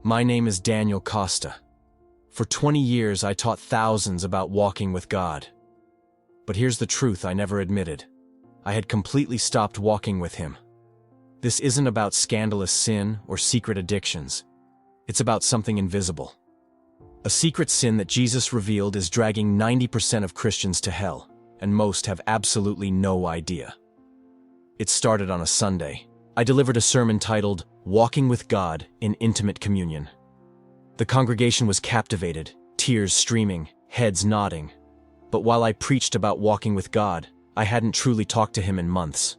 My name is Daniel Costa. For 20 years, I taught thousands about walking with God. But here's the truth I never admitted. I had completely stopped walking with Him. This isn't about scandalous sin or secret addictions. It's about something invisible. A secret sin that Jesus revealed is dragging 90% of Christians to hell, and most have absolutely no idea. It started on a Sunday. I delivered a sermon titled, Walking with God in Intimate Communion. The congregation was captivated, tears streaming, heads nodding. But while I preached about walking with God, I hadn't truly talked to Him in months.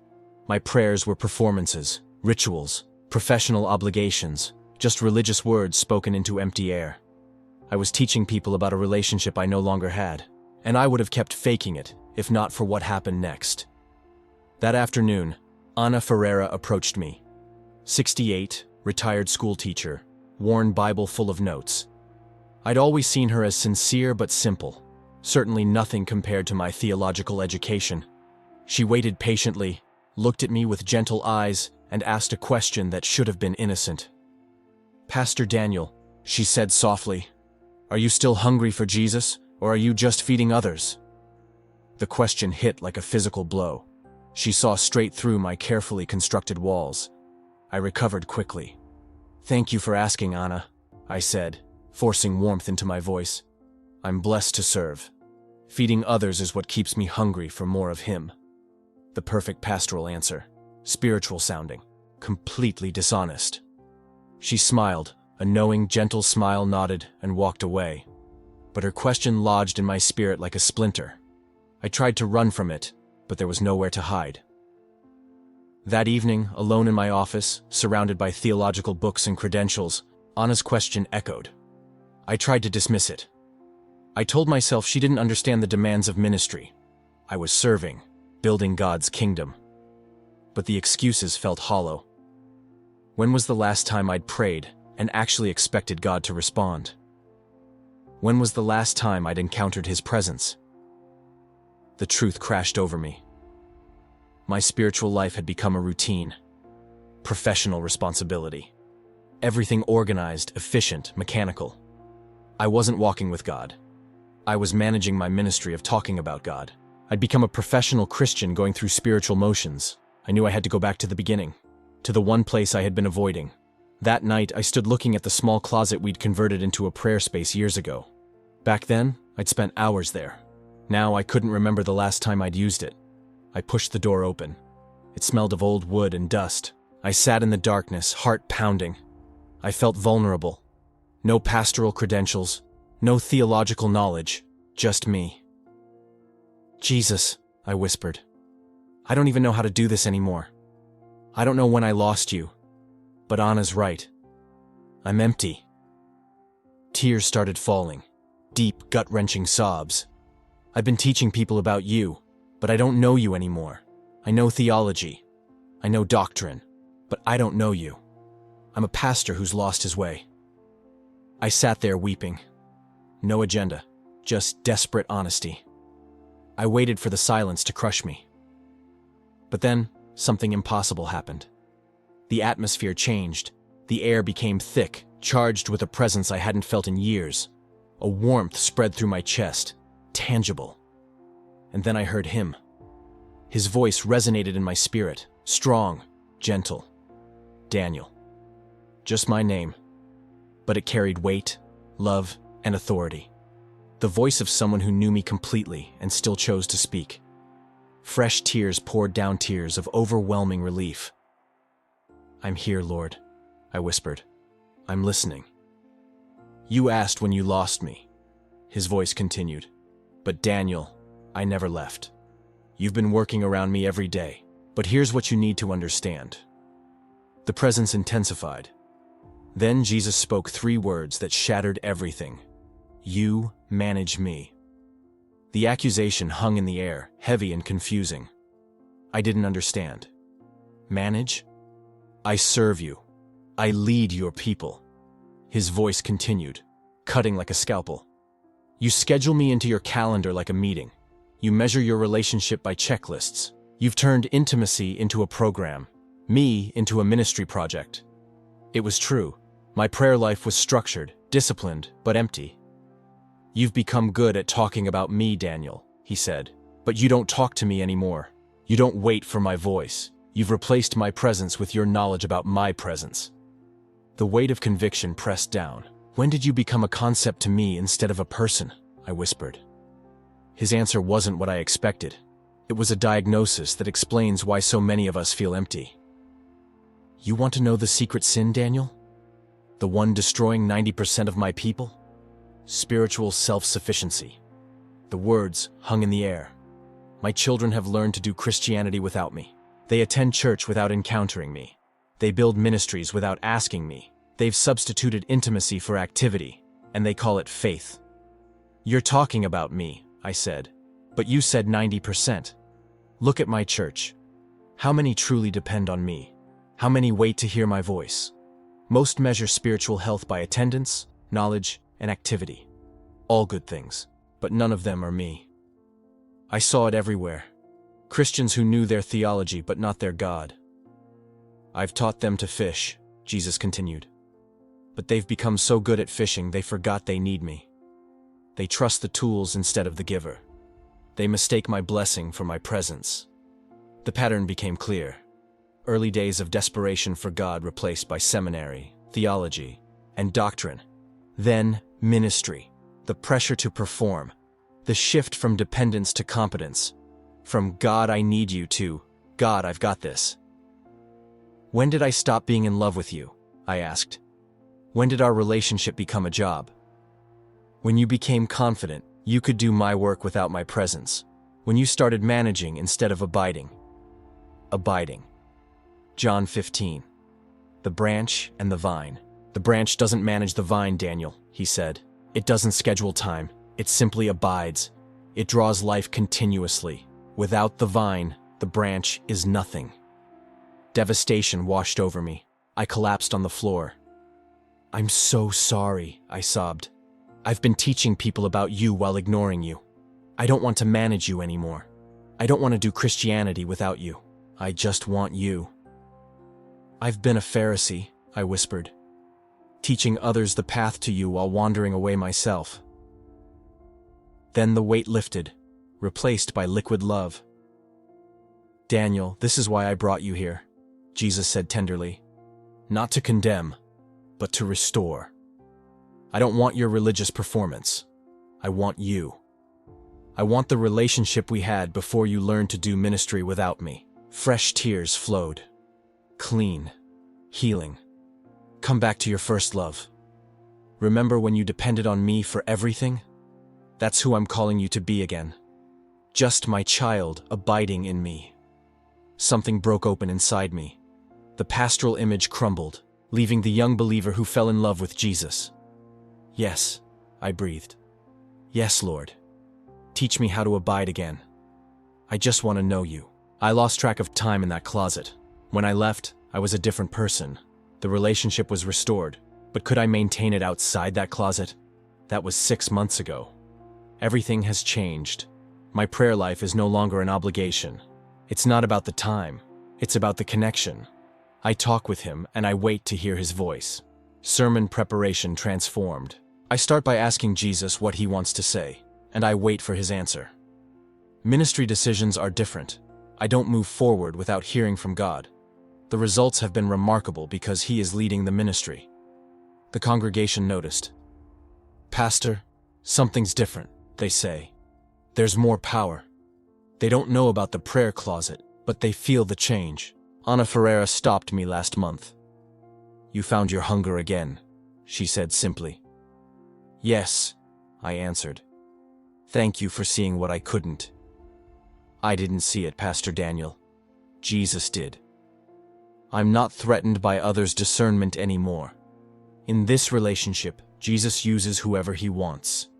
My prayers were performances, rituals, professional obligations, just religious words spoken into empty air. I was teaching people about a relationship I no longer had, and I would have kept faking it if not for what happened next. That afternoon, Ana Ferreira approached me. 68, retired schoolteacher, worn Bible full of notes. I'd always seen her as sincere but simple, certainly nothing compared to my theological education. She waited patiently, looked at me with gentle eyes, and asked a question that should have been innocent. "Pastor Daniel," she said softly, "are you still hungry for Jesus, or are you just feeding others?" The question hit like a physical blow. She saw straight through my carefully constructed walls. I recovered quickly. "Thank you for asking, Ana," I said, forcing warmth into my voice. "I'm blessed to serve. Feeding others is what keeps me hungry for more of Him." The perfect pastoral answer, spiritual sounding, completely dishonest. She smiled, a knowing, gentle smile, nodded, and walked away. But her question lodged in my spirit like a splinter. I tried to run from it, but there was nowhere to hide. That evening, alone in my office, surrounded by theological books and credentials, Ana's question echoed. I tried to dismiss it. I told myself she didn't understand the demands of ministry. I was serving, building God's kingdom. But the excuses felt hollow. When was the last time I'd prayed and actually expected God to respond? When was the last time I'd encountered His presence? The truth crashed over me. My spiritual life had become a routine, professional responsibility. Everything organized, efficient, mechanical. I wasn't walking with God. I was managing my ministry of talking about God. I'd become a professional Christian going through spiritual motions. I knew I had to go back to the beginning, to the one place I had been avoiding. That night, I stood looking at the small closet we'd converted into a prayer space years ago. Back then, I'd spent hours there. Now I couldn't remember the last time I'd used it. I pushed the door open. It smelled of old wood and dust. I sat in the darkness, heart pounding. I felt vulnerable. No pastoral credentials, no theological knowledge, just me. "Jesus," I whispered. "I don't even know how to do this anymore. I don't know when I lost you. But Ana's right. I'm empty." Tears started falling, deep, gut-wrenching sobs. "I've been teaching people about you, but I don't know you anymore. I know theology. I know doctrine, but I don't know you. I'm a pastor who's lost his way." I sat there weeping. No agenda, just desperate honesty. I waited for the silence to crush me. But then, something impossible happened. The atmosphere changed. The air became thick, charged with a presence I hadn't felt in years. A warmth spread through my chest, tangible. And then I heard Him. His voice resonated in my spirit, strong, gentle. Daniel. Just my name. But it carried weight, love, and authority. The voice of someone who knew me completely and still chose to speak. Fresh tears poured down, tears of overwhelming relief. "I'm here, Lord," I whispered. "I'm listening." "You asked when you lost me," His voice continued. "But Daniel, I never left. You've been working around me every day, but here's what you need to understand." The presence intensified. Then Jesus spoke 3 words that shattered everything. "You manage me." The accusation hung in the air, heavy and confusing. I didn't understand. Manage? I serve you. I lead your people. His voice continued, cutting like a scalpel. You schedule me into your calendar like a meeting. You measure your relationship by checklists. You've turned intimacy into a program, me into a ministry project. It was true. My prayer life was structured, disciplined, but empty. "You've become good at talking about me, Daniel," he said. "But you don't talk to me anymore. You don't wait for my voice. You've replaced my presence with your knowledge about my presence." The weight of conviction pressed down. "When did you become a concept to me instead of a person?" I whispered. His answer wasn't what I expected. It was a diagnosis that explains why so many of us feel empty. "You want to know the secret sin, Daniel? The one destroying 90% of my people? Spiritual self-sufficiency." The words hung in the air. My children have learned to do Christianity without me. They attend church without encountering me. They build ministries without asking me. They've substituted intimacy for activity, and they call it faith. "You're talking about me," I said, "but you said 90%. Look at my church. How many truly depend on me? How many wait to hear my voice?" Most measure spiritual health by attendance, knowledge, and activity. All good things, but none of them are me. I saw it everywhere. Christians who knew their theology but not their God. "I've taught them to fish," Jesus continued. "But they've become so good at fishing they forgot they need me. They trust the tools instead of the giver. They mistake my blessing for my presence." The pattern became clear. Early days of desperation for God replaced by seminary, theology, and doctrine. Then, ministry. The pressure to perform. The shift from dependence to competence. From "God, I need you" to "God, I've got this." "When did I stop being in love with you?" I asked. "When did our relationship become a job?" "When you became confident you could do my work without my presence. When you started managing instead of abiding." Abiding. John 15. The branch and the vine. "The branch doesn't manage the vine, Daniel," he said. "It doesn't schedule time. It simply abides. It draws life continuously. Without the vine, the branch is nothing." Devastation washed over me. I collapsed on the floor. "I'm so sorry," I sobbed. "I've been teaching people about you while ignoring you. I don't want to manage you anymore. I don't want to do Christianity without you. I just want you." "I've been a Pharisee," I whispered, "teaching others the path to you while wandering away myself." Then the weight lifted, replaced by liquid love. "Daniel, this is why I brought you here," Jesus said tenderly. "Not to condemn, but to restore. I don't want your religious performance. I want you. I want the relationship we had before you learned to do ministry without me." Fresh tears flowed. "Clean. Healing. Come back to your first love. Remember when you depended on me for everything? That's who I'm calling you to be again. Just my child abiding in me." Something broke open inside me. The pastoral image crumbled, leaving the young believer who fell in love with Jesus. "Yes," I breathed. "Yes, Lord. Teach me how to abide again. I just want to know you." I lost track of time in that closet. When I left, I was a different person. The relationship was restored, but could I maintain it outside that closet? That was 6 months ago. Everything has changed. My prayer life is no longer an obligation. It's not about the time. It's about the connection. I talk with him and I wait to hear his voice. Sermon preparation transformed. I start by asking Jesus what he wants to say, and I wait for his answer. Ministry decisions are different. I don't move forward without hearing from God. The results have been remarkable because he is leading the ministry. The congregation noticed. "Pastor, something's different," they say. "There's more power." They don't know about the prayer closet, but they feel the change. Ana Ferreira stopped me last month. "You found your hunger again," she said simply. "Yes," I answered. "Thank you for seeing what I couldn't." "I didn't see it, Pastor Daniel. Jesus did." I'm not threatened by others' discernment anymore. In this relationship, Jesus uses whoever he wants.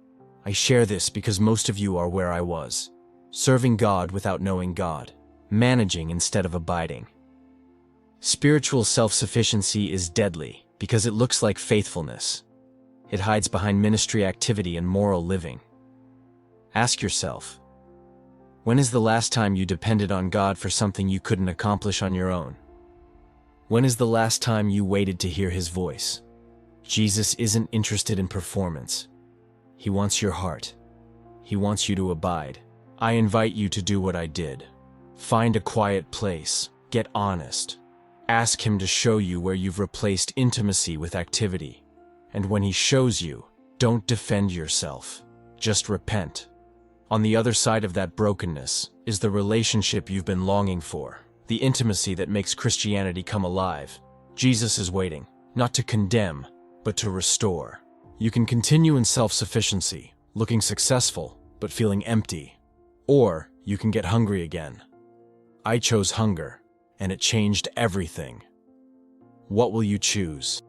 I share this because most of you are where I was. Serving God without knowing God. Managing instead of abiding. Spiritual self-sufficiency is deadly because it looks like faithfulness. It hides behind ministry activity and moral living. Ask yourself, when is the last time you depended on God for something you couldn't accomplish on your own? When is the last time you waited to hear his voice? Jesus isn't interested in performance. He wants your heart. He wants you to abide. I invite you to do what I did. Find a quiet place. Get honest. Ask him to show you where you've replaced intimacy with activity. And when he shows you, don't defend yourself. Just repent. On the other side of that brokenness is the relationship you've been longing for, the intimacy that makes Christianity come alive. Jesus is waiting, not to condemn, but to restore. You can continue in self-sufficiency, looking successful, but feeling empty. Or you can get hungry again. I chose hunger, and it changed everything. What will you choose?